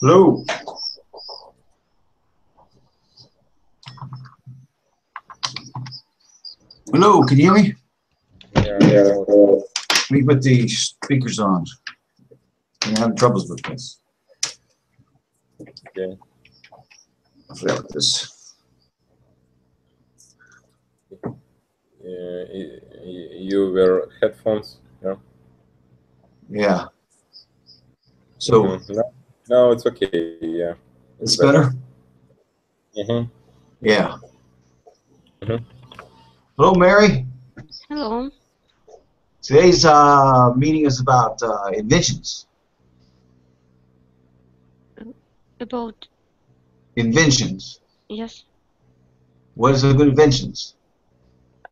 Hello. Hello, can you hear me? Yeah. Let me put the speakers on. I'm having troubles with this. Okay. I forgot what this. You wear headphones, yeah? Yeah. So no, it's okay. Yeah. it's better? Yeah. Hello, Mary. Hello. Today's meeting is about inventions. About Inventions. yes. What is a good inventions?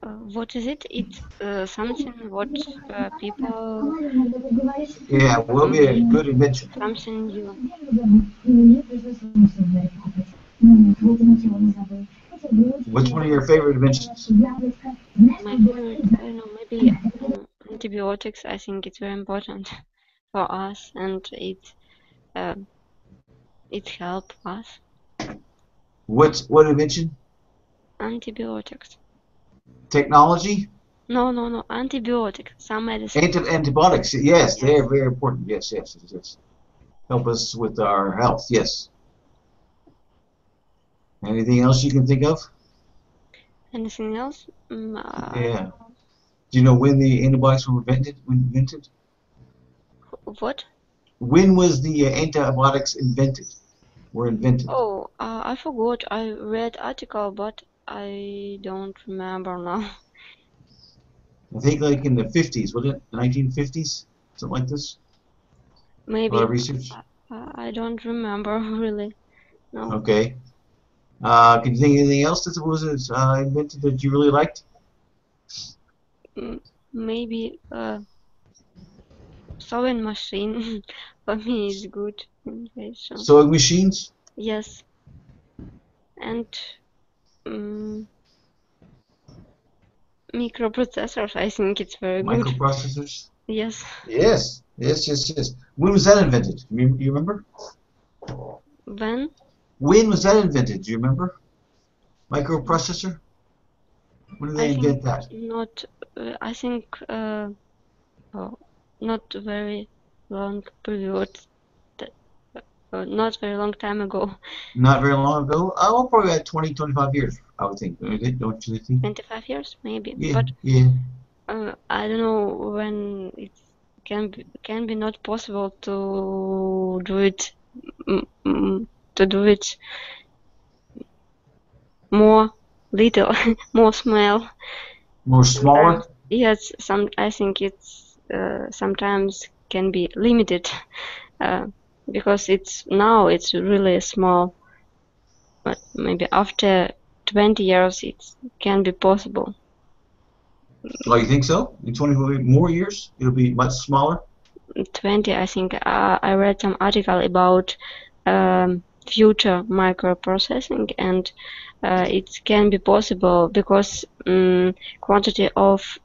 What is it? It's something what people. Yeah, will be a good invention. Something new. What's one of your favorite inventions? My favorite, I don't know, maybe antibiotics. I think it's very important for us, and it helps us. What invention? Antibiotics. Technology? No. Antibiotics. Some medicine. Antibiotics. Yes, they are very important. Yes. Help us with our health. Yes. Anything else you can think of? Anything else? Yeah. Do you know when the antibiotics were invented? What? When was the antibiotics invented? Oh, I forgot. I read article, but I don't remember now. I think like in the 50s, was it? 1950s? Something like this? Maybe. A lot of research? I don't remember really. No. Okay. Can you think of anything else that was invented that you really liked? Maybe sewing machine for me is good invention. Sewing machines? Yes. And microprocessors, I think it's very good. Microprocessors? Yes. Yes. When was that invented? You remember? When? When was that invented? Do you remember? Microprocessor? When did they invent that? Not. I think not very long period. Not very long time ago. Not very long ago? Oh, probably about 20, 25 years, I would think. Don't you think? 25 years, maybe. Yeah, but yeah. I don't know when it can be not possible to do it. To do it more little, more small. More smaller? Yes, I think it's sometimes can be limited because it's really small, but maybe after 20 years it can be possible. Oh, you think so? In 20 more years, it'll be much smaller? 20, I think. I read some article about future microprocessing, and it can be possible because quantity of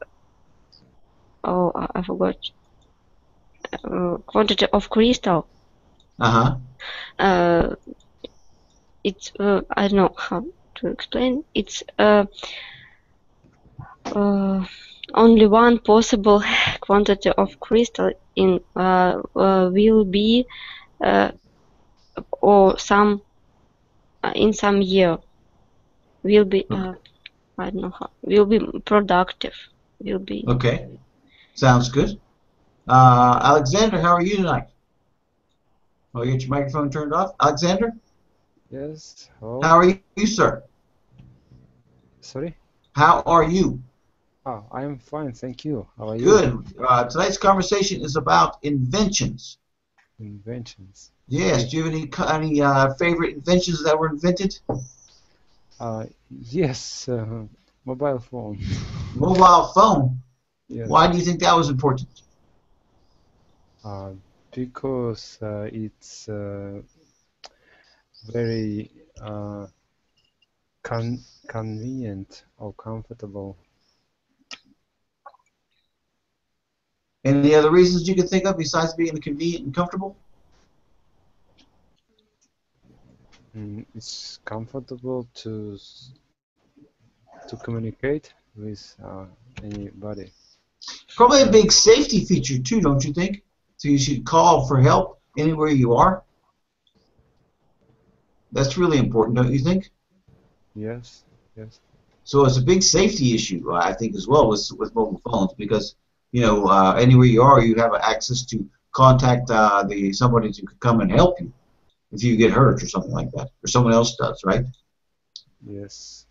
I forgot quantity of crystal. It's I don't know how to explain. It's only one possible quantity of crystal in will be or some in some year will be I don't know how will be productive. Will be okay. Sounds good. Alexander, how are you tonight? Oh, you got your microphone turned off, Alexander? Yes. Hello. How are you, sir? Sorry? How are you? Oh, I am fine, thank you. How are you? Good. Tonight's conversation is about inventions. Inventions. Yes. Okay. Do you have any favorite inventions that were invented? Uh, yes, mobile phone. Mobile phone. Yes. Why do you think that was important? Uh, because it's very convenient or comfortable. Any other reasons you can think of besides being convenient and comfortable? It's comfortable to communicate with anybody. Probably a big safety feature too, don't you think? So you should call for help anywhere you are. That's really important, don't you think? Yes, yes, So it's a big safety issue, I think, as well with mobile phones because anywhere you are, you have access to contact the somebody who could come and help you if you get hurt or something like that, or someone else does, right? yes.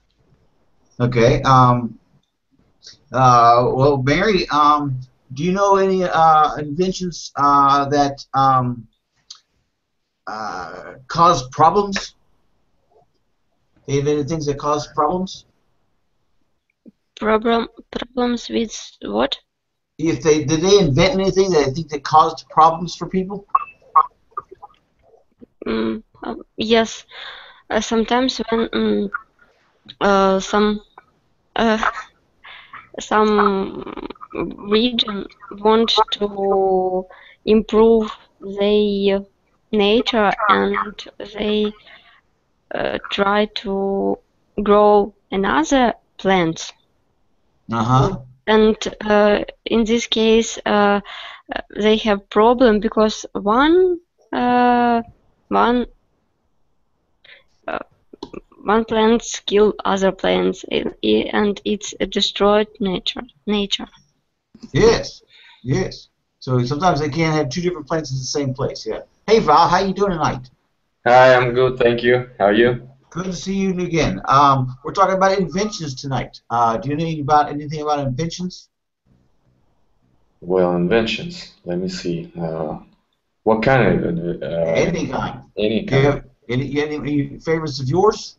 Okay. Well, Mary, do you know any inventions that cause problems? They invented things that cause problems. Problems with what? If they did they invent anything that I think that caused problems for people? Yes. Sometimes when uh, some region want to improve their nature and they try to grow another plant. Uh-huh. And in this case, they have problem because uh, one uh, one plants kill other plants, and it's destroyed nature. Yes. Yes. So sometimes they can't have two different plants in the same place. Yeah. Hey Val, how you doing tonight? Hi, I'm good, thank you. How are you? Good to see you again. We're talking about inventions tonight. Do you know anything about inventions? Well, inventions. Let me see. What kind of Any kind. any Do you kind? have any favorites of yours?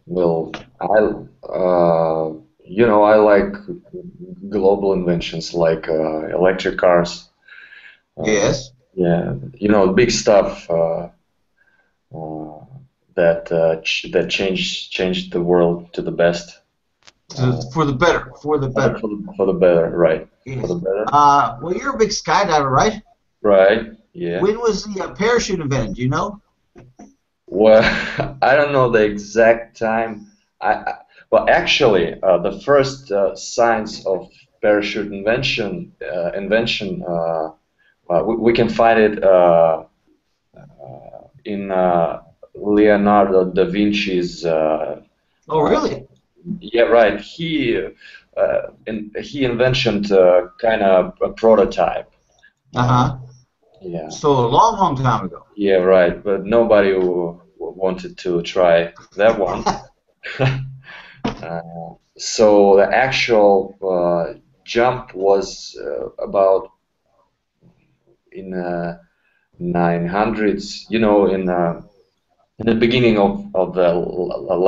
Well, I like global inventions like electric cars. Uh, Yes. yeah, big stuff uh, that changed the world to the best. Uh, For the better. For the better. for the better, right? For the Yes. better, Well, you're a big skydiver, right? right? Yeah. When was the parachute invented? Do you know? Well, I don't know the exact time. Well, actually, the first signs of parachute invention, we can find it in Leonardo da Vinci's. Oh, really? Yeah, right. He invented kind of a prototype. Uh, Uh-huh. yeah. So a long, long time ago. Yeah, right. But nobody wanted to try that one. So the actual jump was about in 900s, in the beginning of the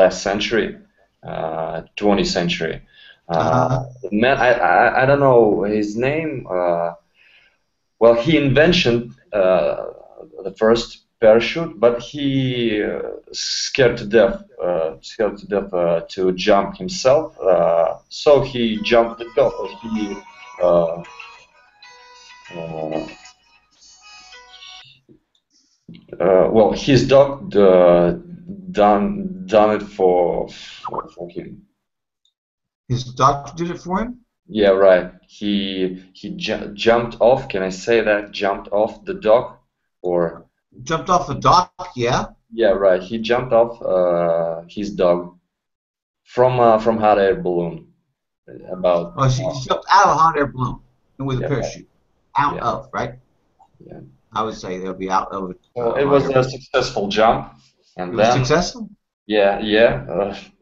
last century, 20th century. Uh, Uh-huh. Man, I don't know his name. Well, he invented the first parachute, but he scared to death to jump himself. So he jumped the top. Uh, uh, well, his dog done it for him. His doctor did it for him? Yeah, right. He jumped off. Can I say that? Jumped off the dog, or Jumped off the dock, yeah? yeah, right. He jumped off his dog from hot air balloon. About Oh, she jumped out of a hot air balloon and with a yeah, right. parachute. Out Yeah, of, right? yeah. I would say they'll be out of So a it hot was air a balloon. successful jump, It and was then successful? yeah.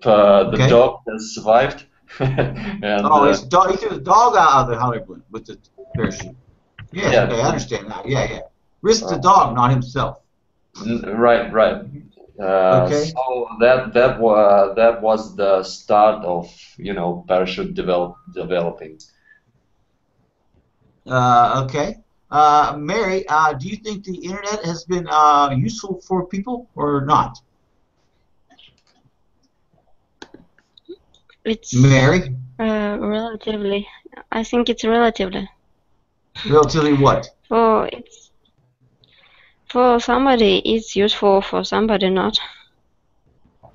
The Okay. dog has survived, and Oh, his dog. He threw the dog out of the heli balloon with the parachute. Yes. yeah, Okay, I understand now. Yeah, yeah. Risked the uh, dog, not himself. right, right. Okay. So that was the start of parachute developing. Okay. Mary, do you think the internet has been useful for people or not? It's Mary, relatively. I think it's relatively. relatively what? For it's for somebody it's useful, for somebody not.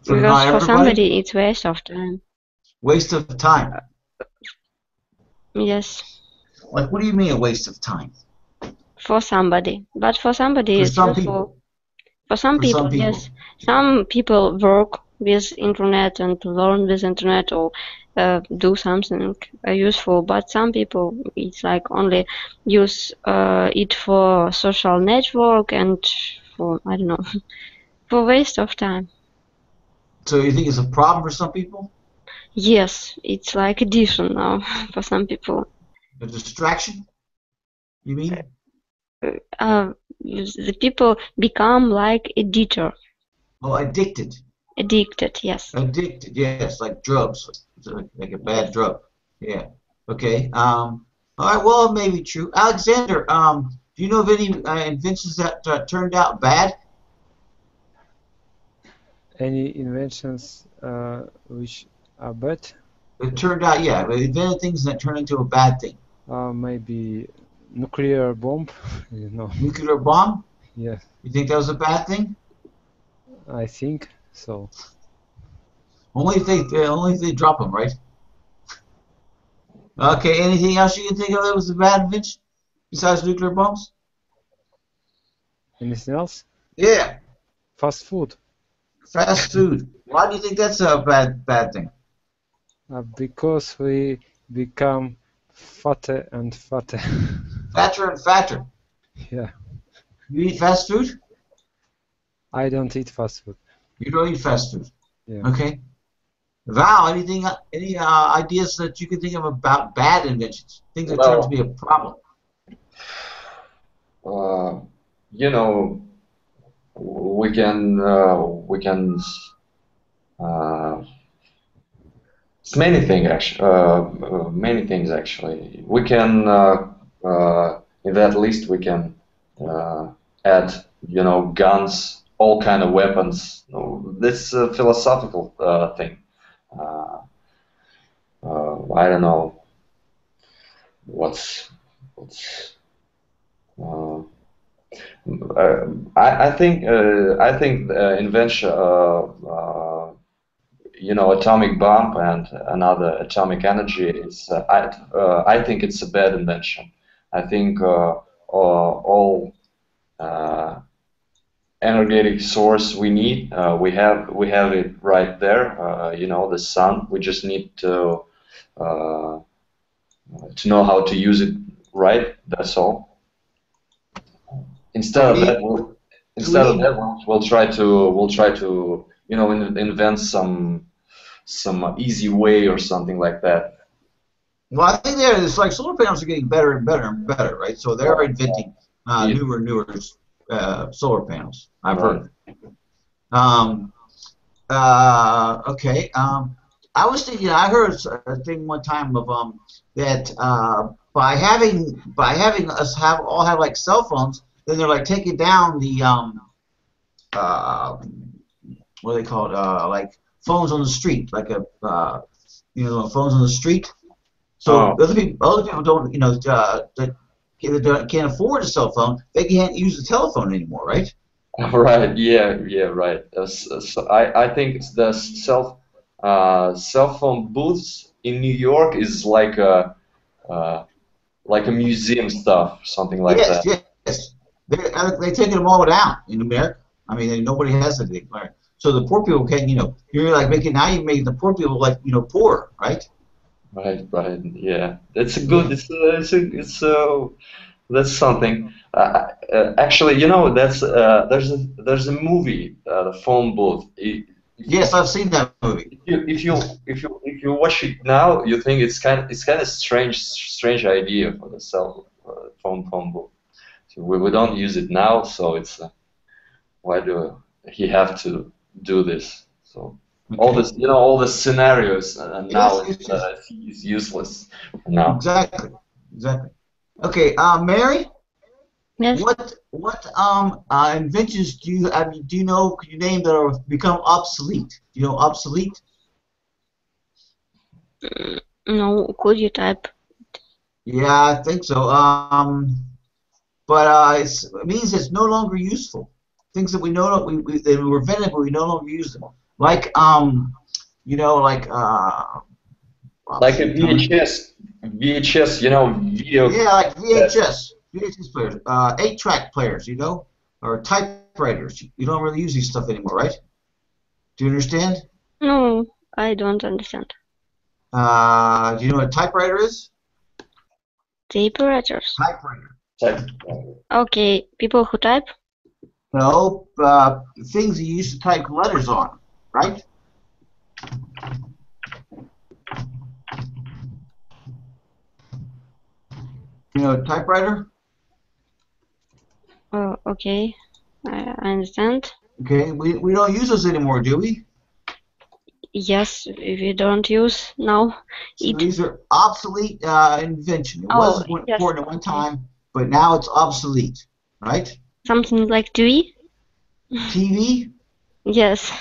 For Because not for everybody? somebody it's waste of time. Waste of time. Yes, Like, what do you mean a waste of time? for somebody. But for somebody For it's some people. useful. For some For some people, yes. people. Some people work with internet and learn with internet or do something useful, but some people it's like only use it for social network and for I don't know for waste of time. So you think it's a problem for some people? Yes, it's like addition now for some people. A distraction? You mean? The people become like editor, Oh, addicted. addicted. Yes, Addicted, yes, like drugs, like a bad yes. drug. Yeah. Okay. All right. Well, it may be true. Alexander, do you know of any inventions that turned out bad? Any inventions which are bad? It turned out, yeah, they invented things that turned into a bad thing. Maybe nuclear bomb, you know. Nuclear bomb? Yeah, You think that was a bad thing? I think so. Only if they drop them, right? Okay. Anything else you can think of that was a bad invention besides nuclear bombs? Anything else? Yeah. Fast food. Fast food. Why do you think that's a bad thing? Because we become fatter and fatter. Fatter and fatter. Yeah, You eat fast food? I don't eat fast food. You don't eat fast food. Yeah. Okay. Val, any ideas that you can think of about bad inventions? Things that turn out to be Well, a problem? uh, you know, we can uh, it's many things actually. We can in that list we can uh, add guns, all kind of weapons. This philosophical thing. Uh, I don't know what's uh, I think invention atomic bomb and another atomic energy is I think it's a bad invention. I think all uh, energetic source we need we have it right there. The sun. We just need uh, to know how to use it right. That's all. So Instead we of that, need we'll so we instead of need that we'll try to invent some easy way or something like that. well, I think it's like solar panels are getting better and better and better, right? So they're Right. inventing Yeah. newer and newer solar panels. I've Right. heard. Um, okay. I was thinking. I heard a thing one time of that by having us have like cell phones, then they're like taking down the uh, what do they call it? Like phones on the street, like phones on the street. So Oh, other people don't, that can't afford a cell phone, they can't use the telephone anymore, right? right. Yeah. Yeah. Right. So I think it's the cell phone booths in New York is uh, like a museum stuff, something like Yes, that. yes. They're taking them all down in America. I mean, nobody has anything. Right? So the poor people can, you're like you're making the poor people like, poor, right? Right. Right. Yeah. It's a good. Yeah. It's that's something. Actually, that's there's a movie, The Phone Booth. Yes, I've seen that movie. If you watch it now, you think it's kind of strange idea for the cell phone book. So we don't use it now, so it's why do he have to do this? So all Okay. this, all the scenarios, and now Yes, yes, yes. it's useless now. Exactly. Exactly. Okay. Mary, Yes. what inventions do you do you know? Could you name that have become obsolete? Do you know obsolete? No, could you type? Yeah, I think so. But it means it's no longer useful. Things that we know they were invented, but we no longer use them. Like like Like a obsolete. VHS, video. Yeah, like Yes. VHS players, 8-track players, or typewriters. You don't really use these stuff anymore, right? Do you understand? No, I don't understand. Do you know what a typewriter is? Typewriters. Typewriter. Type. Okay, people who type. No, things you used to type letters on, right? You know, a typewriter. Oh, okay, I understand. Okay, we don't use those anymore, do we? Yes, we don't use now So it. these are obsolete invention. It Oh, was yes, important at one okay. time, but now it's obsolete, right? Something like TV? TV. Yes.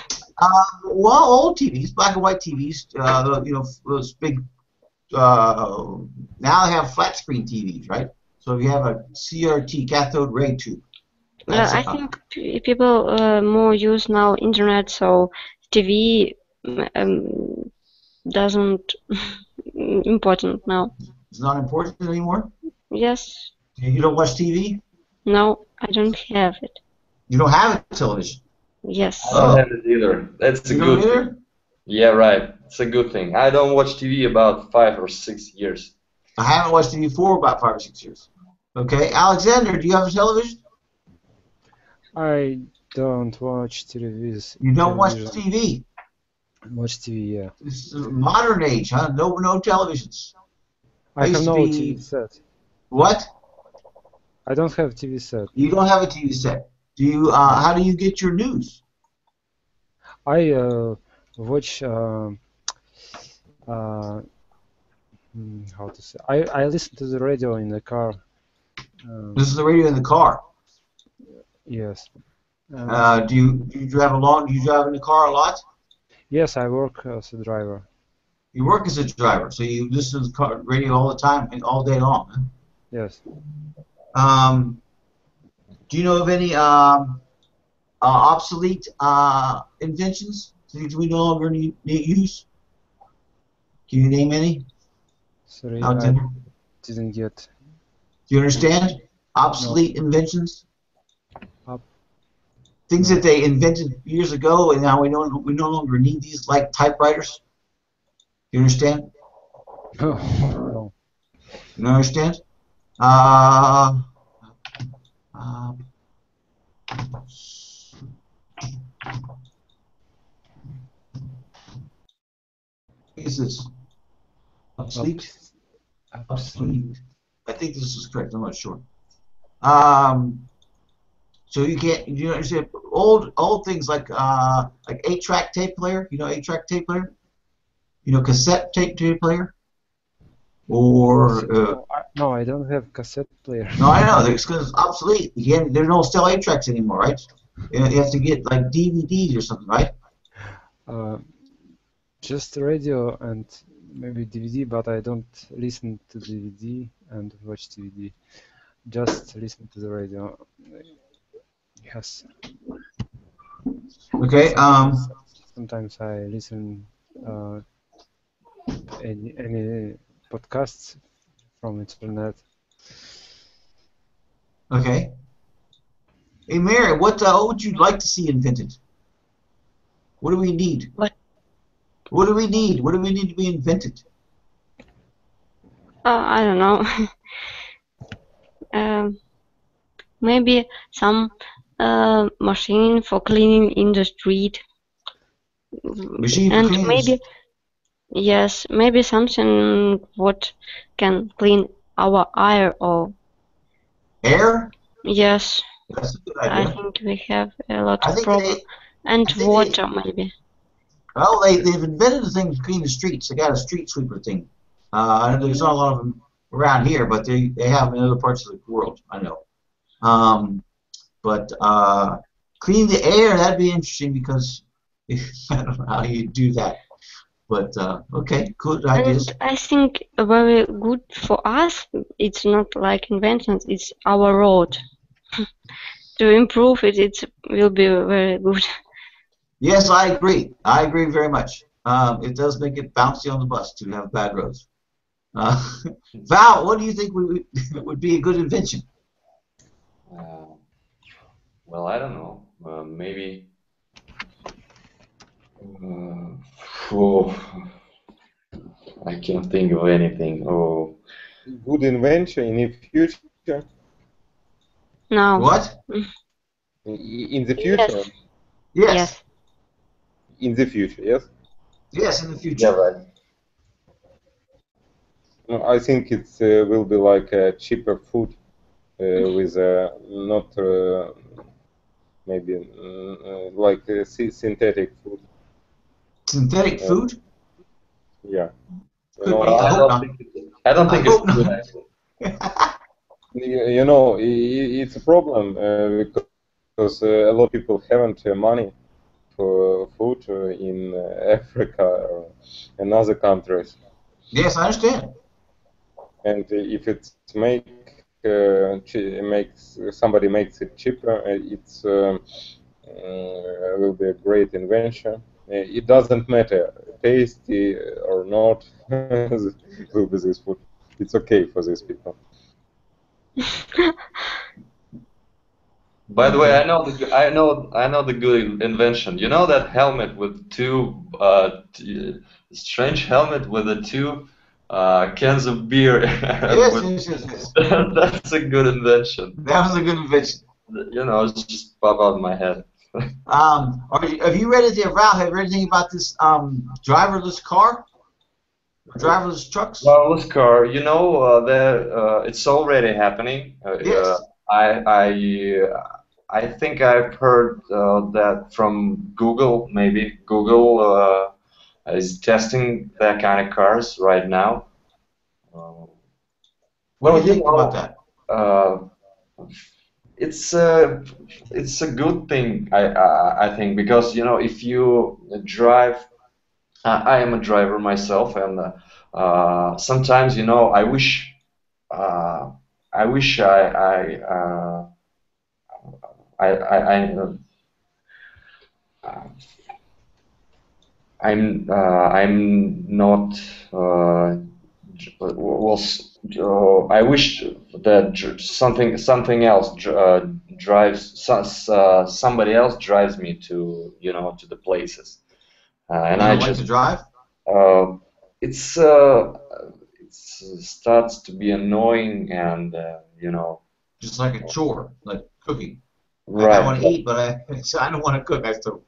Well, old TVs, black and white TVs, those big. Now they have flat screen TVs, right? So if you have a CRT, cathode ray tube, that's I think people more use now internet, so TV doesn't important now. it's not important anymore. Yes. You don't watch TV. No, I don't have it. You don't have a television. Yes. I don't have it either. That's a You don't good thing. either? Yeah, right. It's a good thing. I don't watch TV about 5 or 6 years. I haven't watched TV for about 5 or 6 years. Okay, Alexander, do you have a television? I don't watch television. You don't watch TV. Watch TV, yeah. This is modern age, huh? No televisions. I have used to no be- TV set. What? I don't have TV set. You don't have a TV set. Do you? How do you get your news? I watch how to say? I listen to the radio in the car. This is the radio in the car. Yes. Do you have a long? Do you drive in the car a lot? Yes, I work as a driver. You work as a driver, so you listen to the car radio all the time and all day long. Huh? Yes. Do you know of any obsolete inventions that we no longer need use? Can you name any? Sorry, Alexander? I didn't get. Do you understand? Obsolete inventions? Up. Things No. that they invented years ago and now we no longer need these, like typewriters? You understand? No. You understand? What is this? Obsolete? Obsolete. I think this is correct. I'm not sure. So you can't. You understand? Old things like 8-track tape player. You know 8-track tape player. You know cassette tape player. Or No, I don't have cassette player. no, I know it's because it's obsolete. You can't. There's no still 8-tracks anymore, right? You have to get like DVDs or something, right? Just radio and maybe DVD, but I don't listen to DVD and watch DVD. Just listen to the radio. Yes. Okay. Sometimes I listen any podcasts from internet. Okay. Hey, Mary, what would you like to see invented? What do we need? What? What do we need? What do we need to be invented? I don't know. Maybe some machine for cleaning in the street. Machine for and cleaning maybe yes, maybe something what can clean our air or air. yes, That's a good I idea. think we have a lot I of think problem. they. And I think they. water maybe. Well, they've invented a thing to clean the streets. They got a street sweeper thing. I know there's not a lot of them around here, but they have them in other parts of the world. I know. Um, but clean the air, that'd be interesting because I don't know how you do that. But okay, good And ideas. I think very good for us, it's not like inventions, it's our road. To improve it, it will be very good. Yes, I agree. I agree very much. It does make it bouncy on the bus to have bad roads. Uh, Val, what do you think would be a good invention? Uh, well, I don't know. Maybe. Uh, oh, I can't think of anything. Oh, Good invention in the future. Now, What? In the yes, future. Yes. yes. In the future, yes. Yes, in the yeah, future. right. No, I think it will be like cheaper food with not maybe like synthetic food. Synthetic Uh, food? yeah, you Could know, be. Well, I hope not. I don't I think it's hope a good not. idea. you know, it's a problem because a lot of people haven't money for food in Africa or in other countries. Yes, I understand. And if it's makes somebody makes it cheaper, it's will be a great invention. It doesn't matter tasty or not. Will be this food. It's okay for these people. By the way, Okay. I know the good invention. You know that helmet with two strange helmet with the two cans of beer Yes, with yes, yes, yes. that's a good invention. That was a good invention. It's just pop out of my head. Have you read anything about? Have you read anything about this driverless car, or driverless trucks? Driverless car, it's already happening. Yes. I think I've heard that from Google. Maybe Google is testing that kind of cars right now. Uh, What do well, you think about that? uh, it's a good thing. I think because if you drive. I am a driver myself, and sometimes uh, I wish uh, I'm not was I wish that something else somebody else drives me to the places, and You I don't like to just drive? uh, it's starts to be annoying and Just like a chore, like cooking. I right. want to eat, but I don't want to cook. I still.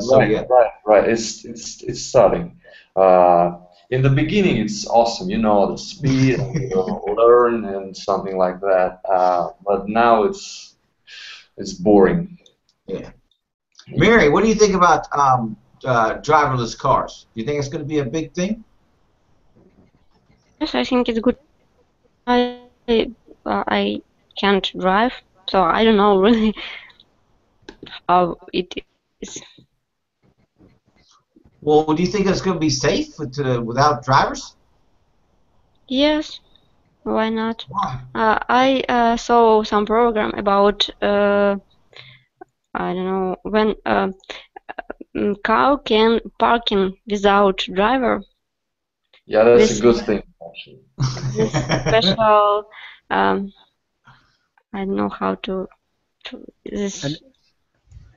So Right, yeah. right, right. It's starting. Uh, in the beginning, it's awesome, the speed and learn and something like that. But now it's boring. Yeah. Mary, what do you think about driverless cars? Do you think it's going to be a big thing? Yes, I think it's good. I can't drive, so I don't know really how it is. Well, do you think it's going to be safe without drivers? Yes, why not? Why? I saw some program about I don't know when car can parking without driver Yeah, that's a with good thing, actually. this special I don't know how to this And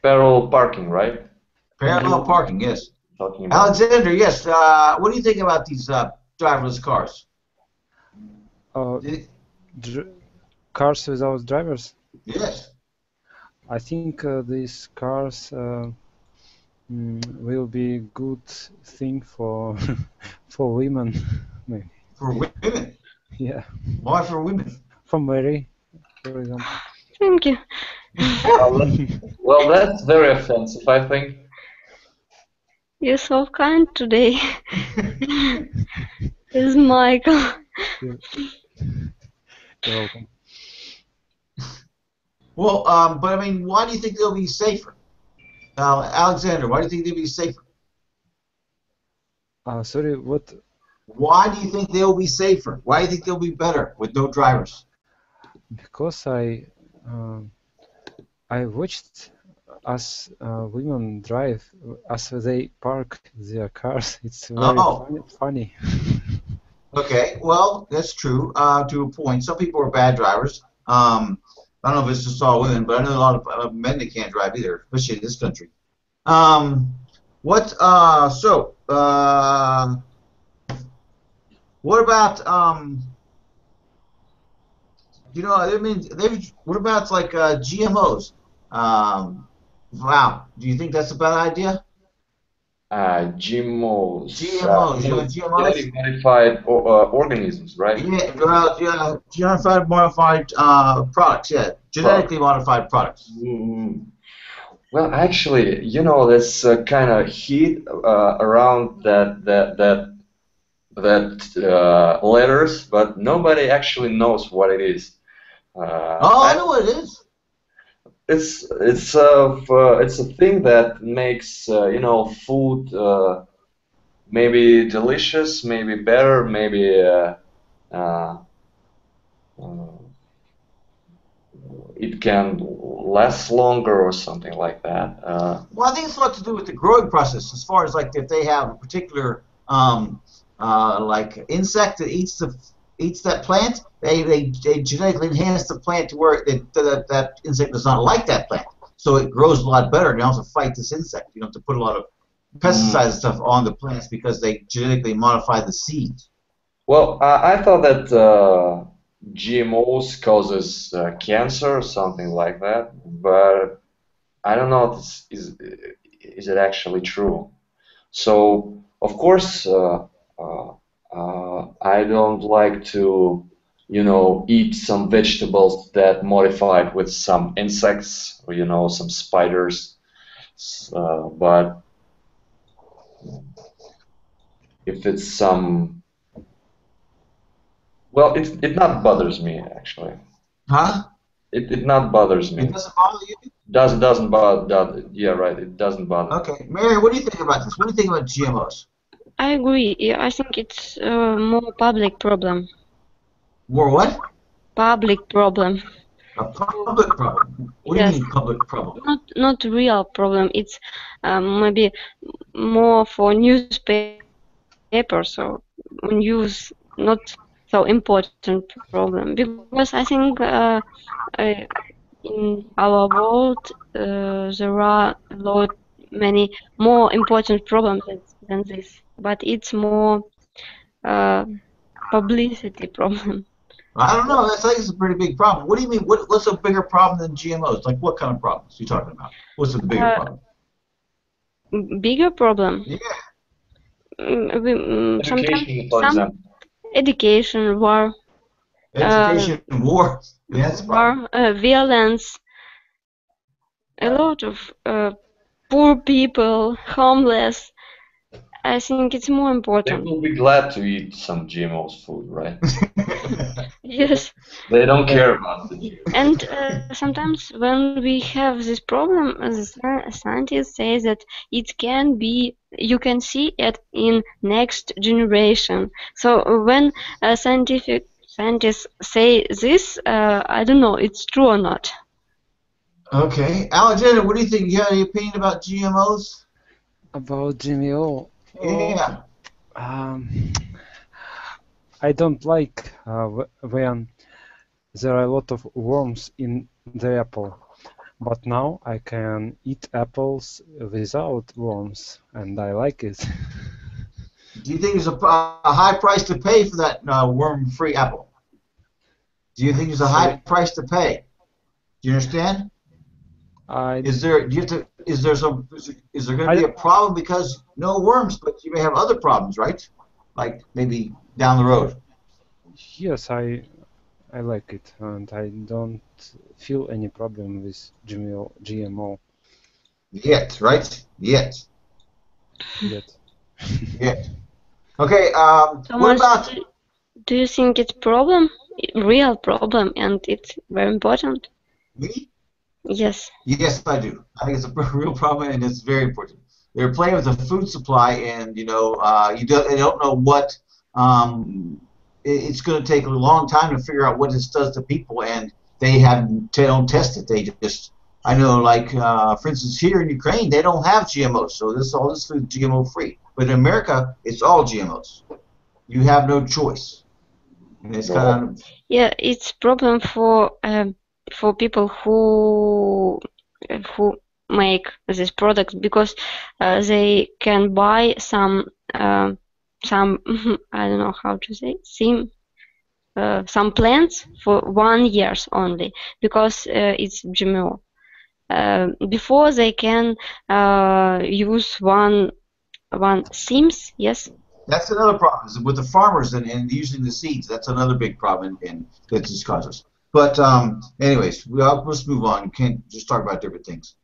Parallel parking, right? Parallel and parking, yes. Talking about. Alexander, yes. What do you think about these driverless cars? uh, Y- dr cars without drivers. Yes. I think these cars will be good thing for for women, maybe. For women? Yeah, Why for women? for Mary, for example. Thank you. Well, that's very offensive, I think. You're so kind today. It's Michael. You're, you're welcome. Well, but I mean, why do you think they'll be safer? Alexander, why do you think they'll be safer? Sorry, what? Why do you think they'll be safer? Why do you think they'll be better with no drivers? Because I watched as women drive, as they park their cars. It's very Oh, funny. okay. Well, that's true to a point. Some people are bad drivers. I don't know if it's just all women, but I know a lot of men that can't drive either, especially in this country. What? What about you know? I mean, what about like GMOs? Wow. Do you think that's a bad idea? GMOs, GMOs. You know what GMOs? genetically modified organisms, right? Yeah, modified products. Yeah, genetically modified products. Mm. Well, actually, there's kind of heat around that letters, but nobody actually knows what it is. Oh, I know what it is. It's a thing that makes food maybe delicious, maybe better, maybe uh, it can last longer or something like that. Well, I think it's a lot to do with the growing process, as far as like if they have a particular like insect that eats that plant, they genetically enhance the plant to where that insect does not like that plant, so it grows a lot better. And they also fight this insect. You don't have to put a lot of pesticides and stuff on the plants because they genetically modify the seeds. Well, I thought that GMOs causes cancer or something like that, but I don't know if is it actually true. So, of course, I don't like to, eat some vegetables that modified with some insects or, some spiders. But if it's some, well, it not bothers me actually. Huh? It not bothers me. It doesn't bother you? Doesn't bother. Yeah, right. It doesn't bother me. Okay, Mary, what do you think about this? What do you think about GMOs? I agree. Yeah, I think it's more public problem. More what? Public problem. A public problem. What do you Yes. mean public problem? Not real problem. It's maybe more for newspapers or news, not so important problem. Because I think in our world there are many more important problems than this. But it's more publicity problem. I don't know. That's like it's a pretty big problem. What do you mean? What's a bigger problem than GMOs? Like what kind of problems are you talking about? What's the bigger problem? Bigger problem. Yeah. Sometimes Education, for some example. education, war, Education and war. Yeah, that's a problem. violence, a lot of poor people, homeless. I think it's more They important. will be glad to eat some GMO's food, right? Yes. They don't care about the GMOs. And sometimes when we have this problem, the scientists say that it can be, you can see it in next generation. So when scientists say this, I don't know, it's true or not. Okay, Alexander, what do you think? You have any opinion about GMOs? About GMO, Yeah. I don't like when there are a lot of worms in the apple. But now I can eat apples without worms, and I like it. Do you think there's a high price to pay for that worm-free apple? Do you think there's a high Sorry? price to pay? Do you understand? I, Is there do you have to is there going to I be a problem because no worms, but you may have other problems, right? Like maybe down the road. yes, I like it, and I don't feel any problem with GMO Yet, right? Yet, yet. yet. Okay. What Thomas, about do you think it's problem, real problem, and it's very important? me? Yes. Yes, I do. I think it's a real problem, and it's very important. They're playing with the food supply, and they don't know what. It's going to take a long time to figure out what this does to people, and they don't test it. They just, I know, like for instance, here in Ukraine, they don't have GMOs, so all this food is GMO free. But in America, it's all GMOs. You have no choice, and it's Well, kind of Yeah, it's problem for people who make this product because they can buy some I don't know how to say some plants for 1 year only because it's GMO. Before they can use one seams, yes. That's another problem is with the farmers and using the seeds. That's another big problem that this causes. But anyways, let's move on. You can't just talk about different things.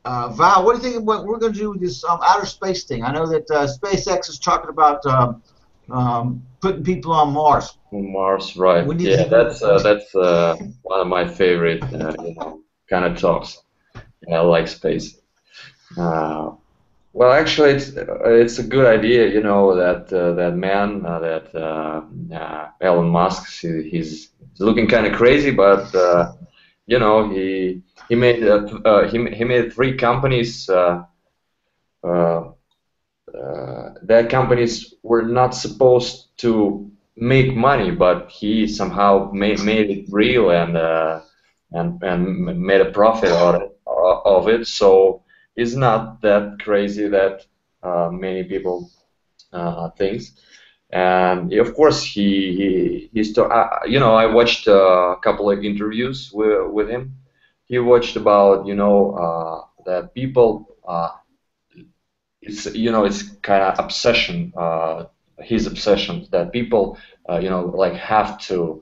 Val, what do you think of what we're going to do with this outer space thing? I know that SpaceX is talking about putting people on Mars. Mars, right? When do you Yeah, think we're? that's one of my favorite, kind of talks. I like space. Uh, well, actually, it's a good idea, that man, that Elon Musk, he's looking kind of crazy, but he made three companies. Uh, that companies were not supposed to make money, but he somehow made it real and made a profit of it. So it's not that crazy that many people thinks. And of course, I watched a couple of interviews with him. He watched about that people. It's kind of obsession, his obsession that people like have to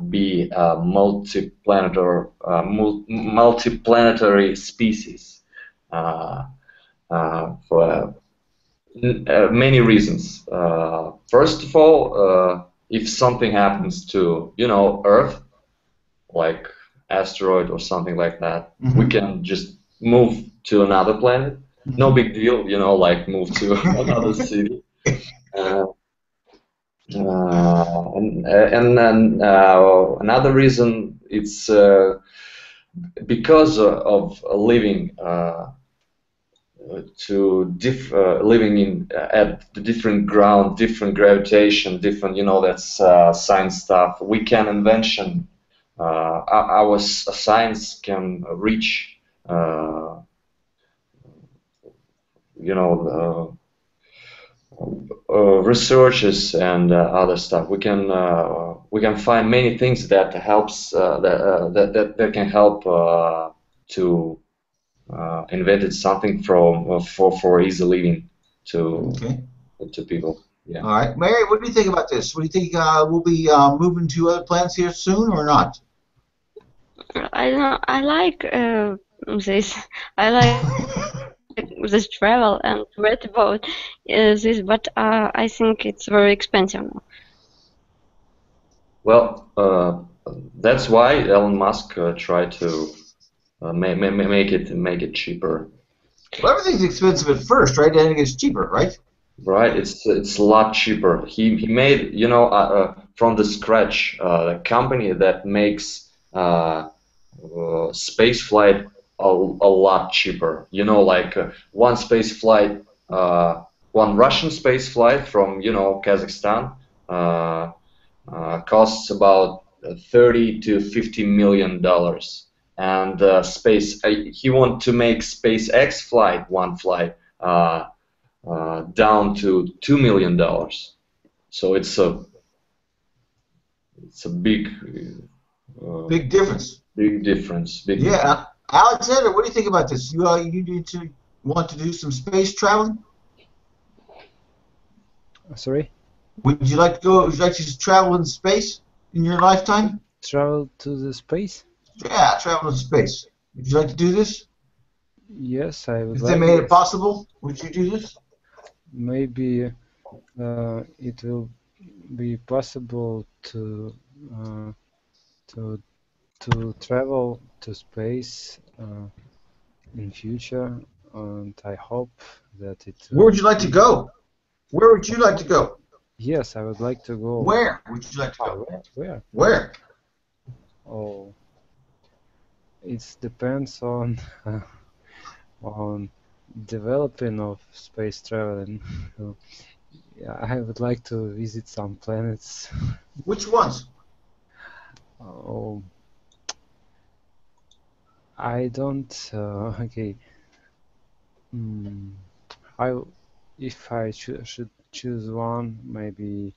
be a multiplanetary species uh, for many reasons. First of all, if something happens to Earth, like asteroid or something like that, we Mhm. can just move to another planet. No Mhm. big deal, like move to another city. Uh, and then another reason it's because of living living in at the different ground, different gravitation, different that's science stuff. We can invention our science can reach you know researches and other stuff. We can find many things that helps that can help to invented something for easy living to Okay. people. Yeah. All right, Mary, what do you think about this? What do you think? We'll be moving to other planets here soon or not? I don't know. I like this. I like this travel and read about this, but I think it's very expensive now. Well, that's why Elon Musk tried to make it cheaper. Well, everything's expensive at first, right? Then it gets cheaper, right? Right, it's a lot cheaper. He made from the scratch a company that makes space flight a lot cheaper. Like one space flight, one Russian space flight from Kazakhstan costs about 30 to 50 million dollars. And he want to make SpaceX flight one flight. Down to $2 million. So it's a big Big difference. Big difference. Big Yeah, difference. Alexander, what do you think about this? You need to want to do some space traveling? Sorry? Would you like to go? Would you like to travel in space in your lifetime? Travel to the space? Yeah, travel in space. Would you like to do this? Yes, I would If they like made it this. possible, would you do this? Maybe it will be possible uh, to to travel to space in future, and I hope that it Where will would you like to be. go? Where would you like to go? Yes, I would like to go. Where would you like to go? Where? Where? Where? Oh, it depends on on developing of space traveling. So, yeah, I would like to visit some planets. Which ones? Oh, I don't. Okay. Hmm. I if I should choose one, maybe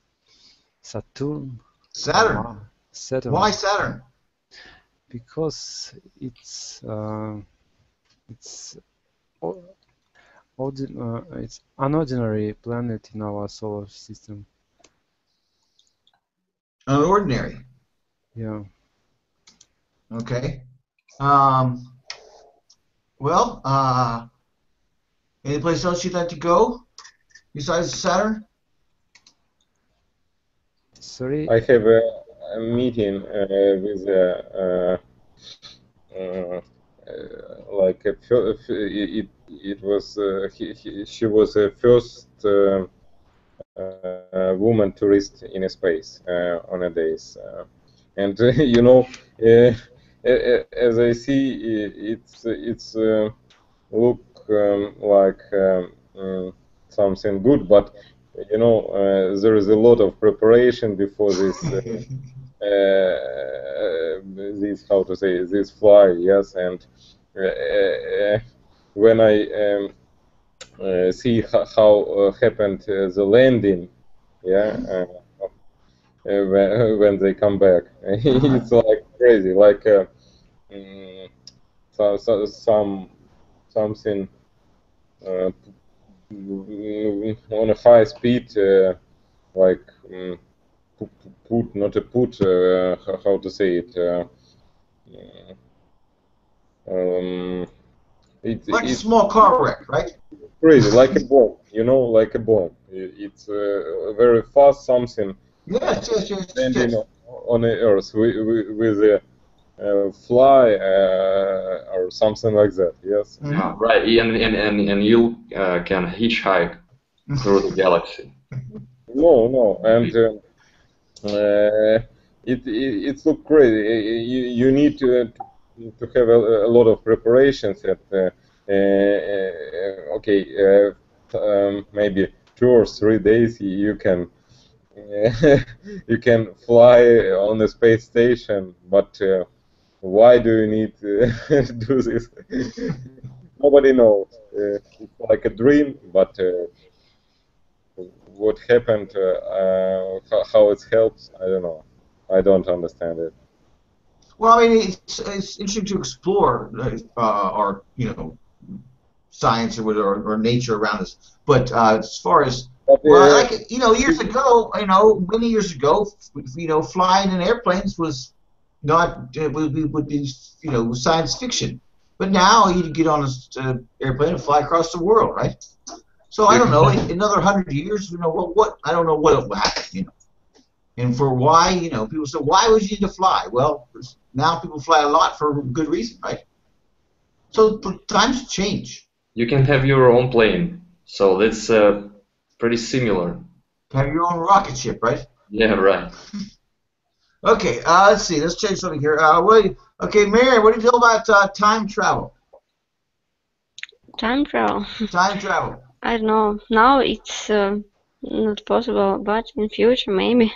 Saturn or Saturn. Why Saturn, Saturn? because it's o- it's an ordinary planet in our solar system. Unordinary. Yeah. Okay. Um. Well. Any place else you'd like to go besides Saturn? Sorry. I have a meeting with like it was she was the first woman tourist in space on a days, and you know, as I see, it's look like something good, but you know, there is a lot of preparation before this how to say this fly, yes, and when I see how happened the landing, yeah, when they come back, it's like crazy, like mm, something uh, on a high speed, like put not a put, how to say it. Um, Like a it's small car wreck, right? crazy, like a bomb, you know, like a bomb. It's very fast something Yes, yes, yes, landing yes. on the earth with a fly or something like that. Yes. Yeah, right. And you can hitchhike through the galaxy. No, no, and it's look great. You need to have a lot of preparations. Okay, maybe 2 or 3 days you can you can fly on the space station, but why do you need to do this? Nobody knows. It's like a dream, but what happened, how it helps, I don't know. I don't understand it. Well, I mean, it's interesting to explore our science or whatever or nature around us. But as far as But well, like years ago, many years ago, flying in airplanes was not would be science fiction. But now you get on an airplane and fly across the world, right? So I You don't know. can, In another 100 years, what I don't know what will happen. And for why, people say, why would you need to fly? Well, now people fly a lot for good reason, right? So times change. you can have your own plane, so that's pretty similar. Have your own rocket ship, right? Yeah, right. Okay, let's see. Let's change something here. Okay, Mary, what do you know about time travel? Time travel. Time travel. I don't know. Now it's not possible, but in future maybe.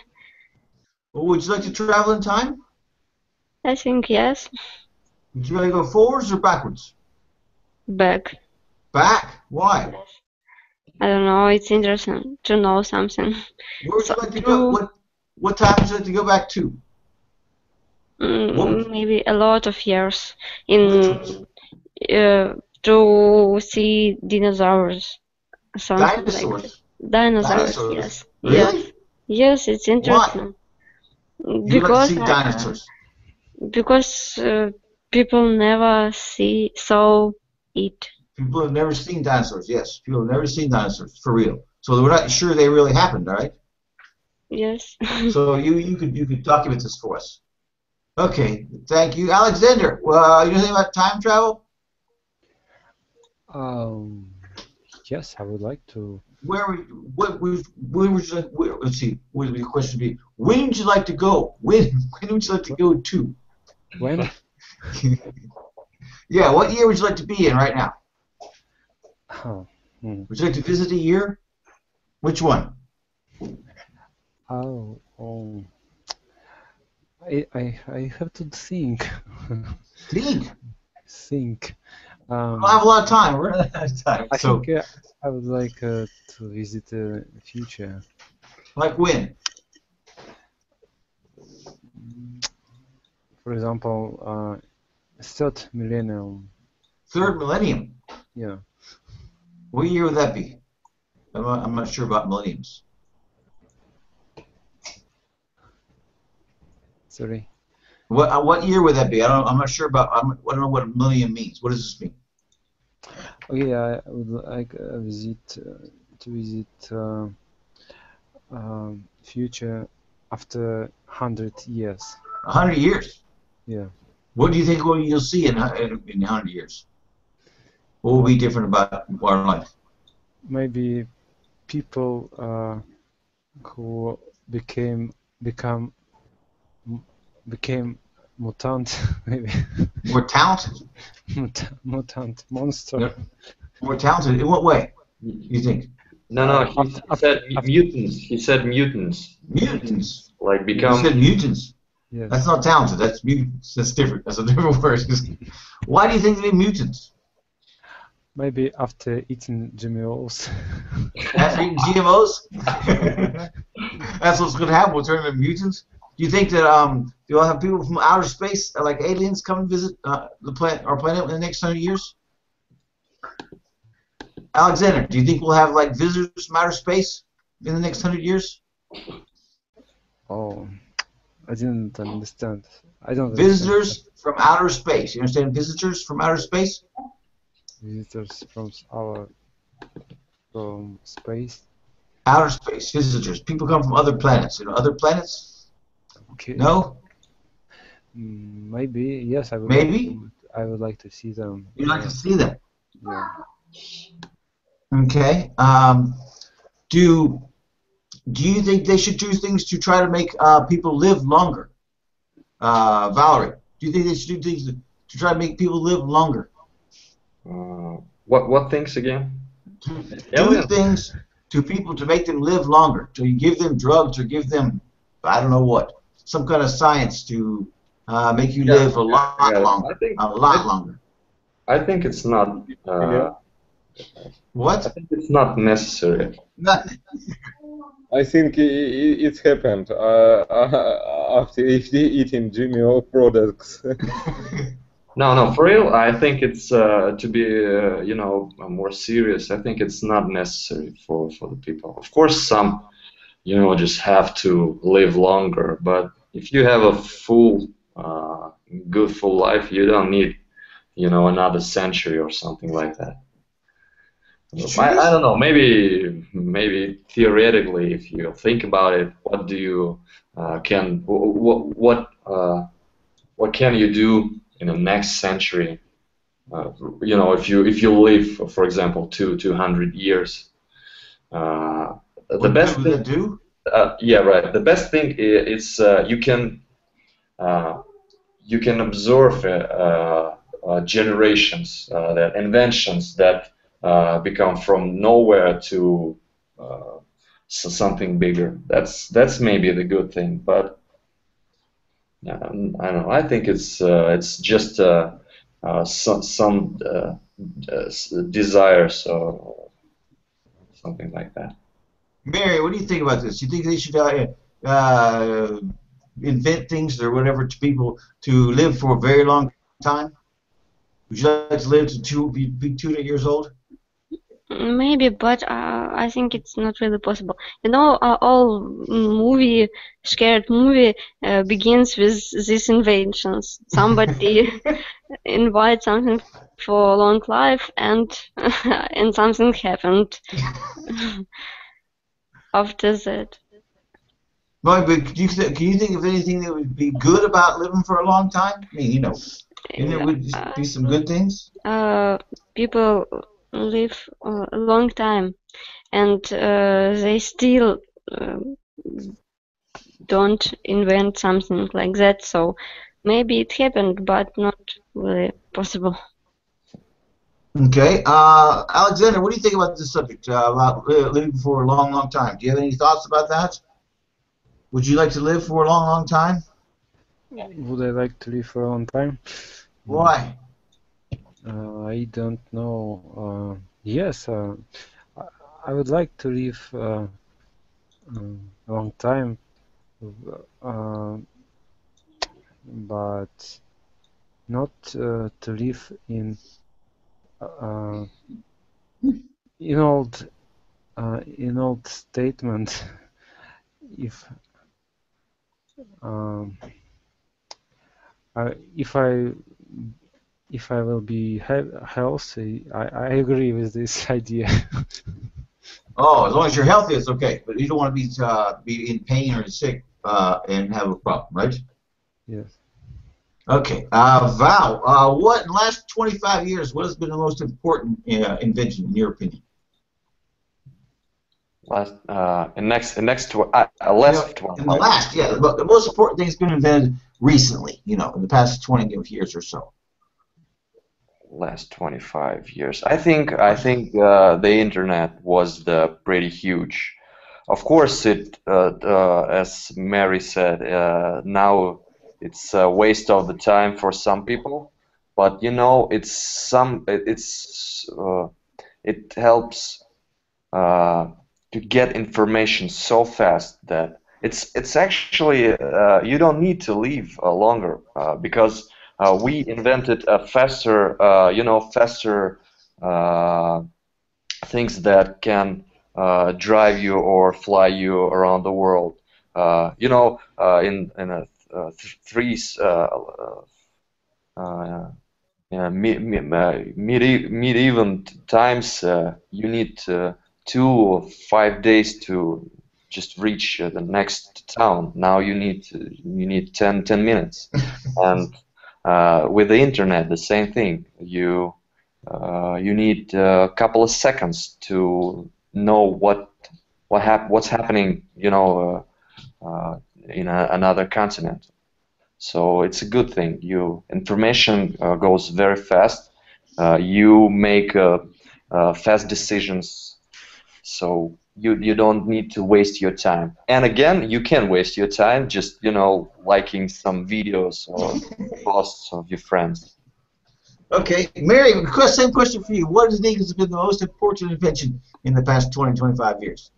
Well, would you like to travel in time? I think yes. Would you like to go forwards or backwards? Back. Back. Why? I don't know. It's interesting to know something. Where would So you like to go? true. What time would you like to go back to? What Maybe a lot of years which in ones? to see dinosaurs, something like that. Dinosaurs. Dinosaurs, Dinosaurs. yes, yes, Really? yes. It's Why? interesting You would like to because see dinosaurs. because people never saw it. People have never seen dinosaurs. Yes, people have never seen dinosaurs for real. So we're not sure they really happened, all right? Yes. So you could document this for us. Okay, thank you, Alexander. Well, you know anything about time travel? Um, yes, I would like to. Where would when would you like? Let's see. What would your question be? When would you like to go? When would you like to go to? When? Yeah, what year would you like to be in right now? Oh, hmm. Would you like to visit a year? Which one? Oh, I have to think. Think. Think. We don't have a lot of time. We're running out of time. I So, think I would like to visit the future. like when? For example, third millennium. Third millennium. Yeah. What year would that be? I'm not sure about millenniums. Sorry. What year would that be? I'm not sure about. I don't know what a millennium means. What does this mean? Okay, I would like to visit future after 100 years. 100 years. Yeah. What do you think you'll see in 100 years? What will be different about our life? Maybe people who become mutant, maybe More talented. mutant monster. Yeah. More talented. In what way? You think? No, he said after- mutants. He said mutants. Mutants. Like You become. said mutants. Yes. That's not talented. That's mutants. That's different. That's a different word. Why do you think they be mutants? Maybe after eating GMOs. After eating GMOs? That's what's going to happen. We'll turn into mutants. Do you think that you'll have people from outer space, like aliens, come and visit our planet in the next 100 years? Alexander, do you think we'll have like visitors from outer space in the next 100 years? Oh, I didn't understand. I don't Visitors from outer space. You understand? Visitors from outer space? understand. Visitors from space. Outer space, visitors. People come from other planets. You know, other planets? Okay. No? Maybe yes. I would. Maybe? I would like to see them. You'd like to see them. Yeah. Okay. Do you think they should do things to try to make people live longer? Valerie, do you think they should do things to try to make people live longer? What things again? Do things to people to make them live longer. Do you give them drugs or give them, I don't know what, some kind of science to make you live a lot longer? A lot longer. I think it's not. What? I think it's not necessary. Not, I think it happened after eating GMO products. No, for real. I think it's to be, more serious. I think it's not necessary for the people. Of course, some, just have to live longer. But if you have a full, good full life, you don't need, another century or something like that. I don't know. Maybe theoretically, if you think about it, what do you what can you do in the next century? If you live, for example, 200 years, the best what thing. would that do? Yeah, right. The best thing is you can observe generations, that inventions that become from nowhere to something bigger. That's maybe the good thing, but I don't know. I think it's just some desires or something like that. Mary, what do you think about this? You think they should invent things or whatever to people to live for a very long time? Would you like to live to be 200 years old? Maybe, but I think it's not really possible. You know, all scared movie begins with these inventions. Somebody invite something for a long life, and and something happened after that. Well, but can you think of anything that would be good about living for a long time? I mean, and there would be some good things. People live a long time, and they still don't invent something like that. So maybe it happened, but not really possible. Okay, Alexander, what do you think about this subject about living for a long, long time? Do you have any thoughts about that? Would you like to live for a long, long time? Would I like to live for a long time? Why? I don't know. Yes, I would like to live a long time, but not to live uh, in old statement. If um, if I will be healthy, I agree with this idea. Oh, as long as you're healthy, it's okay. But you don't want to be in pain or sick and have a problem, right? Yes. Okay. Val, what in the last 25 years, what has been the most important invention in your opinion? Last, last In the 25 years. last, yeah, the most important thing has been invented recently, in the past 20 years or so. Last 25 years. I think the internet was pretty huge. Of course, as Mary said, now it's a waste of the time for some people, but it helps to get information so fast that it's actually you don't need to leave longer because we invented a faster uh, things that can drive you or fly you around the world. In a three uh, yeah, medieval times, you need 2 or 5 days to just reach the next town. Now you need 10 minutes, and with the internet, the same thing. You need a couple of seconds to know what's happening, in another continent. So it's a good thing. Information goes very fast. You make fast decisions, so you don't need to waste your time. And again, you can waste your time just liking some videos or posts of your friends. Okay, Mary, same question for you. What do you think has been the most important invention in the past 20, 25 years?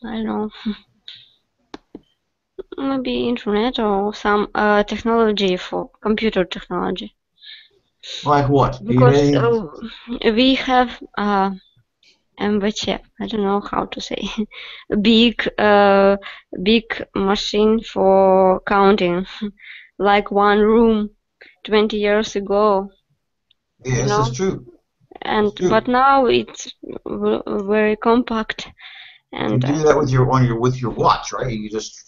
I don't know. Maybe internet or some technology for computer technology. Like what? Because we have MVC, I don't know how to say, big machine for counting, like one room 20 years ago, Yes, that's true. And That's true. but now it's very compact, You and do that with your watch, right? You just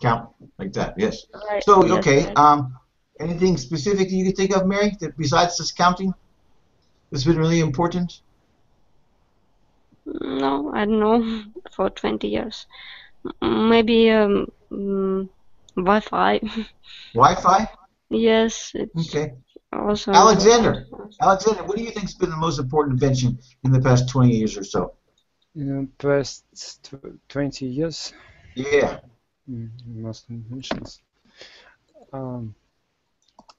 count like that. Yes. right, So yes, okay. right. Anything specific that you could think of, Mary, that besides just counting, that's been really important? No, I don't know, for 20 years. Maybe Wi-Fi. Wi-Fi. Yes, it's Okay. also Alexander, important. what do you think's been the most important invention in the past 20 years or so? In the past 20 years, Yeah. most inventions.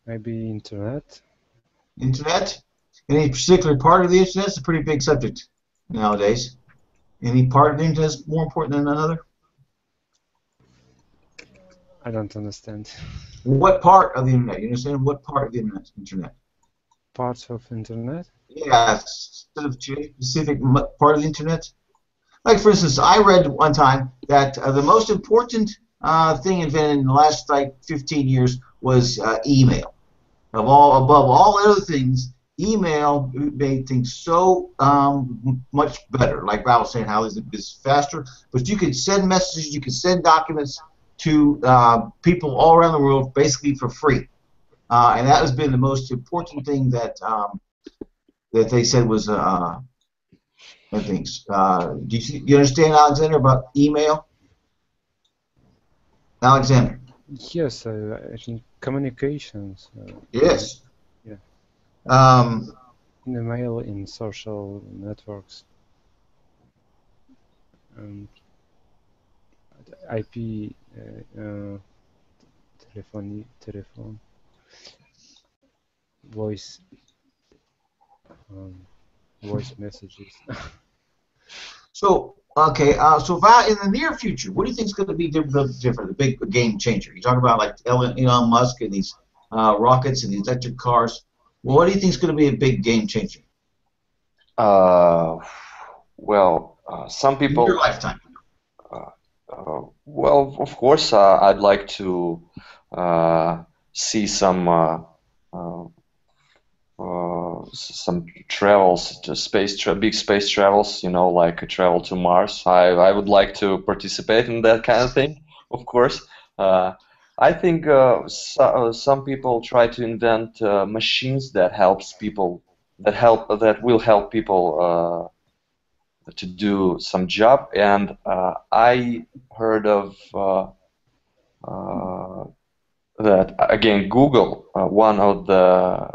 Maybe internet. Internet. Any particular part of the internet? It's a pretty big subject nowadays. Any part of the internet is more important than another? I don't understand. What part of the internet? You understand what part of the internet? Parts of internet? Yeah, sort of specific part of the internet. Like for instance, I read one time that the most important thing invented in the last like 15 years was email. Above all other things, email made things so much better. Like Val was saying, how it's faster, but you could send messages, you could send documents to people all around the world basically for free, and that has been the most important thing that they said was things. Do you understand, Alexander, about email? Alexander. Yes, I think communications. Yes. Yeah. Um, In email, in social networks, and IP, telephone, voice, um, voice messages. So, okay, so Val, in the near future, what do you think is going to be different, the big game changer? You talk about like Elon Musk and these rockets and these electric cars. Well, what do you think is going to be a big game changer Uh, well, some in your people. lifetime? Uh, well, of course, I'd like to uh, see uh, some travels to big space travels. You know, like a travel to Mars. I would like to participate in that kind of thing. Of course, uh, I think some people try to invent machines that helps people that will help people to do some job, and I heard of uh, that again Google, one of the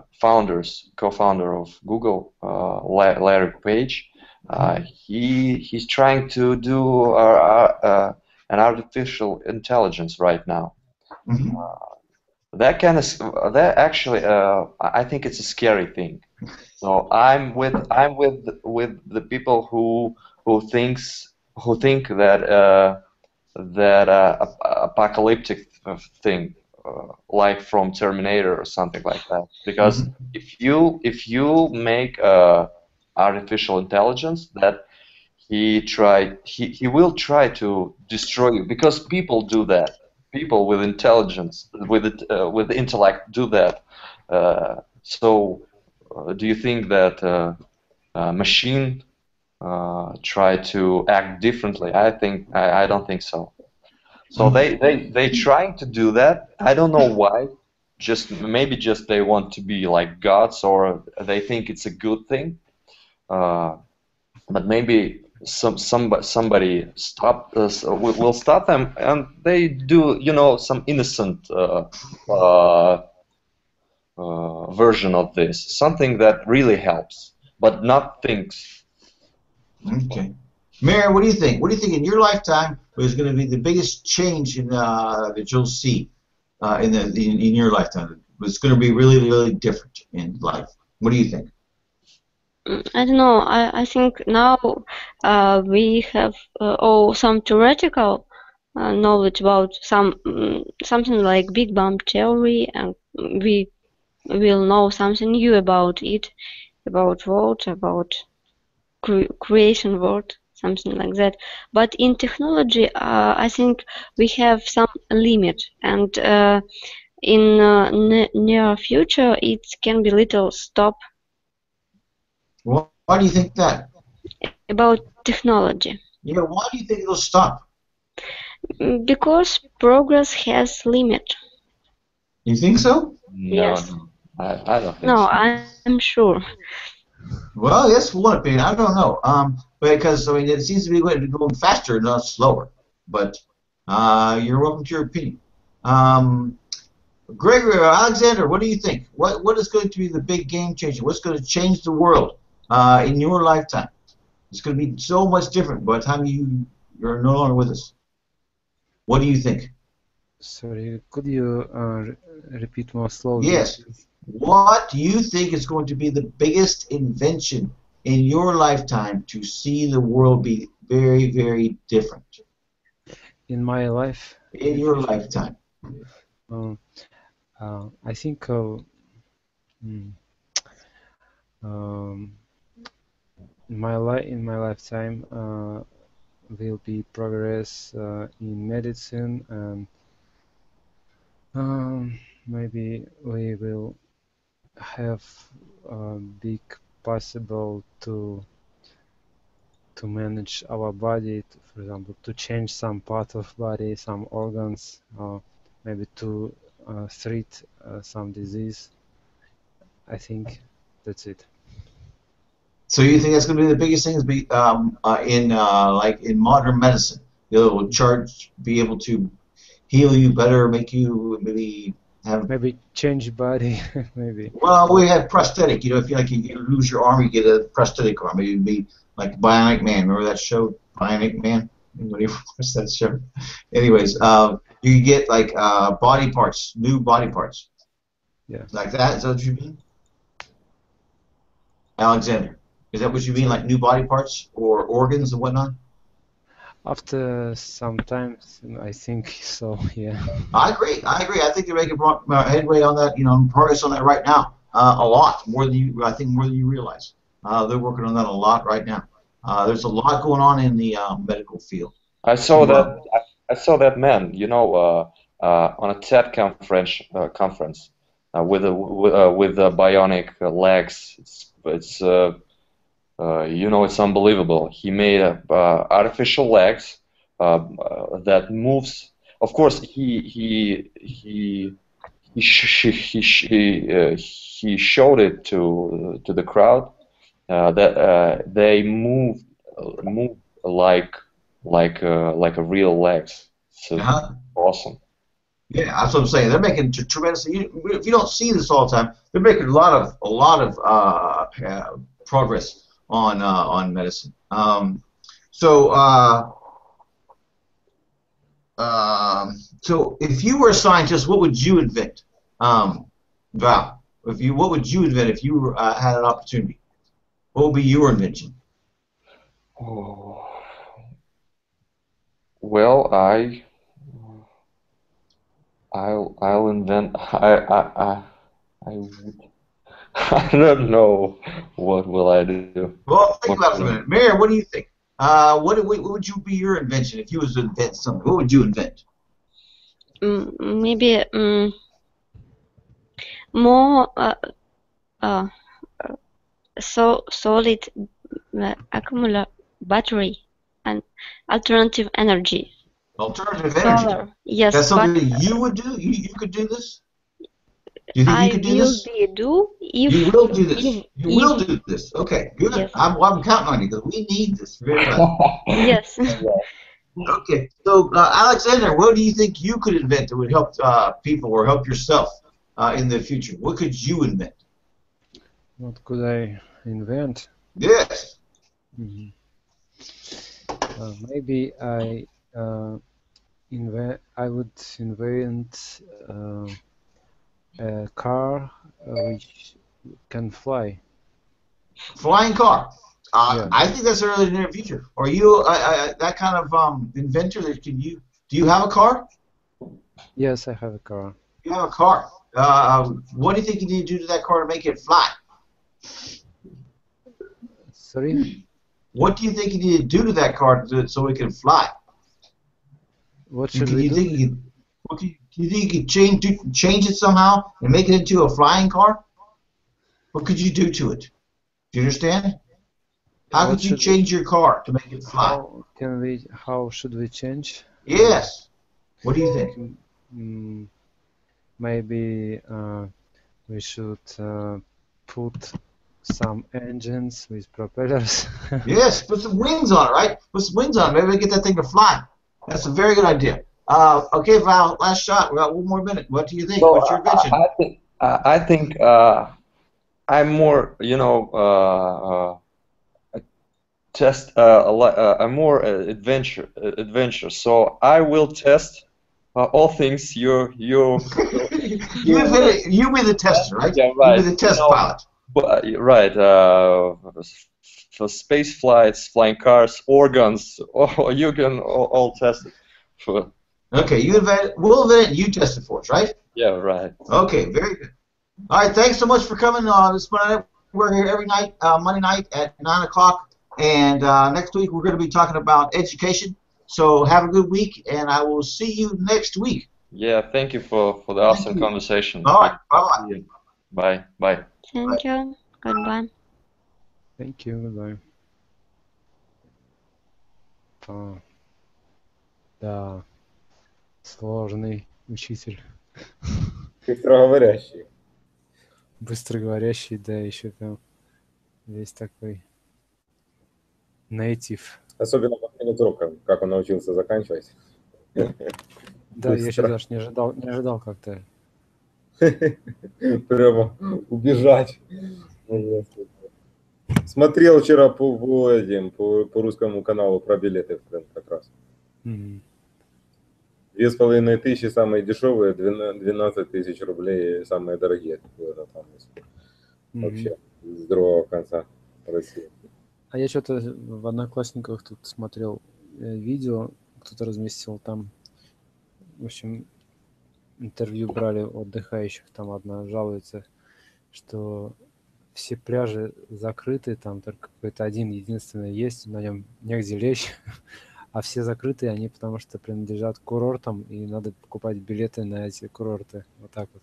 co-founder of Google, Larry Page, he's trying to do an artificial intelligence right now. Mm-hmm. That actually, I think it's a scary thing. So I'm with the people who think that apocalyptic thing, like from Terminator or something like that. Because Mm-hmm. if you make artificial intelligence that he will try to destroy you, because people do that. People with intelligence, with intellect, do that. So, do you think that machine try to act differently? I don't think so. So they trying to do that. I don't know why. Maybe just they want to be like gods, or they think it's a good thing. Uh, but maybe somebody will stop them, and they do, some innocent version of this, something that really helps, but not things. Okay. Mary, what do you think? What do you think in your lifetime is going to be the biggest change that you'll see in your lifetime? It's going to be really, really different in life. What do you think? I don't know. I think now we have all some theoretical knowledge about something like Big Bang theory, and we will know something new about it, about world, about creation world, something like that. But in technology, I think we have some limit, and in near future, it can be little stop Why do you think that? about technology. Yeah, why do you think it'll stop? Because progress has limit. You think so? No, Yes. no, I don't think No, so. I'm sure. Well, that's one opinion. I don't know. Because I mean, it seems to be going faster, not slower. But you're welcome to your opinion. Um, Gregory or Alexander, what do you think? What is going to be the big game changer? What's going to change the world in your lifetime? It's going to be so much different by the time you're no longer with us. What do you think? Sorry, could you repeat more slowly, Yes. please? What do you think is going to be the biggest invention in your lifetime to see the world be very, very different In my life, in your lifetime? um, I think mm, um, in my lifetime will be progress in medicine, and maybe we will have big possible to manage our body, for example, to change some part of body, some organs, or maybe to treat some disease. I think that's it. So you think that's going to be the biggest thing is in like in modern medicine? It'll be able to heal you better, make you maybe have. Maybe change body, maybe. Well, we have prosthetic. You know, if you lose your arm, you get a prosthetic arm. It'd be like Bionic Man. Remember that show, Bionic Man? Anybody watch that show? Anyways, you get like body parts, new body parts, Yeah. like that. Is that what you mean, Alexander? Is that what you mean, like new body parts or organs and whatnot? After some time, I think so. Yeah. I agree. I agree. I think they're making headway on that. You know, progress on that right now. A lot more than you. I think more than you realize. They're working on that a lot right now. There's a lot going on in the medical field. I saw that. I saw that man. You know, on a TED conference with bionic legs. It's you know, it's unbelievable. He made artificial legs that moves. Of course, he showed it to the crowd that they move like a real legs. So awesome. Yeah, that's what I'm saying. They're making tremendous. If you don't see this all the time, they're making a lot of progress on medicine. So if you were a scientist, what would you invent? Val, what would you invent if you had an opportunity? What would be your invention? Oh. Well, I'll invent. I would. I don't know. What will I do? Well, think about it for a minute. Mayor, what do you think? What would you be your invention if you was to invent something? What would you invent? Maybe more solid accumulator battery and alternative energy. Alternative energy. Solar, yes. That's something that you would do. You could do this. Do you think you could do this? You will do this. You will do this. Okay, good. Yes. I'm counting on you because we need this very much. Yes. Okay, so Alexander, what do you think you could invent that would help people or help yourself in the future? What could you invent? What could I invent? Yes. Maybe I would invent a car which can fly. Flying car. Yeah. I think that's early in the near future. Are you that kind of inventor that can you? Do you have a car? Yes, I have a car. You have a car. What do you think you need to do to that car to make it fly? Sorry? What do you think you need to do to that car so it can fly? What should we do? Do you think you could change it somehow and make it into a flying car? What could you do to it? Do you understand? How could you change your car to make it fly? How should we change? Yes. What do you think? Maybe we should put some engines with propellers. Yes, put some wings on it, right? Put some wings on it. Maybe we get that thing to fly. That's a very good idea. Okay, Val, last shot. We got one more minute. What do you think? So, What's your invention? I think I'm more, you know, I'm more adventure. So I will test all things you be the tester, right? Yeah, right. You be the test pilot. Right. for space flights, flying cars, organs. Oh, you can all test it. For, Okay, we'll invent it and you test it for us, right? yeah, right. Okay, very good. All right, thanks so much for coming on this Monday. We're here every night, Monday night at 9 o'clock. And next week we're going to be talking about education. So have a good week, and I will see you next week. Yeah, thank you for the Thank awesome you. conversation. All right, bye-bye. Bye. Bye. Thank you. Goodbye. Thank you, goodbye. Да, сложный учитель. Быстроговорящий. Быстроговорящий, да, еще там весь такой native. Особенно под конец урока, как он научился заканчивать. Да, я еще даже не ожидал как-то. Прямо убежать. Смотрел вчера по русскому каналу про билеты в Крым как раз. 2500 самые дешевые, 12 тысяч рублей самые дорогие. Там вообще с другого конца России. А я что-то в Одноклассниках тут смотрел видео, кто-то разместил там, в общем, интервью брали у отдыхающих, там одна жалуется, что все пляжи закрыты, там только какой-то один единственный есть, на нем негде лечь, а все закрыты они потому что принадлежат курортам, и надо покупать билеты на эти курорты, вот так вот.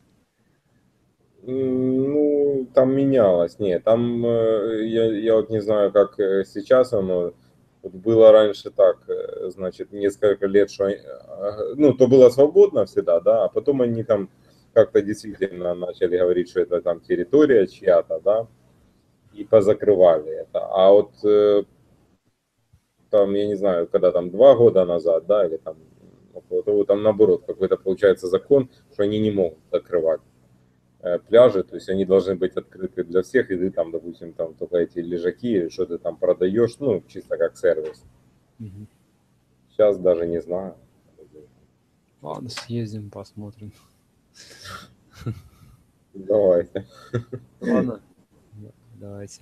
Ну, там менялось. Нет, там я вот не знаю, как сейчас оно. Вот было раньше так, значит, несколько лет, что, ну, то было свободно всегда, да, а потом они там как-то действительно начали говорить, что это там территория чья-то, да, и позакрывали это. А вот там, я не знаю, когда там 2 года назад, да, или там, там наоборот, какой-то получается закон, что они не могут закрывать пляжи, то есть они должны быть открыты для всех, и ты там, допустим, там только эти лежаки или что ты там продаешь, ну, чисто как сервис. Сейчас даже не знаю. Ладно, съездим, посмотрим. Давайте. Ладно, давайте.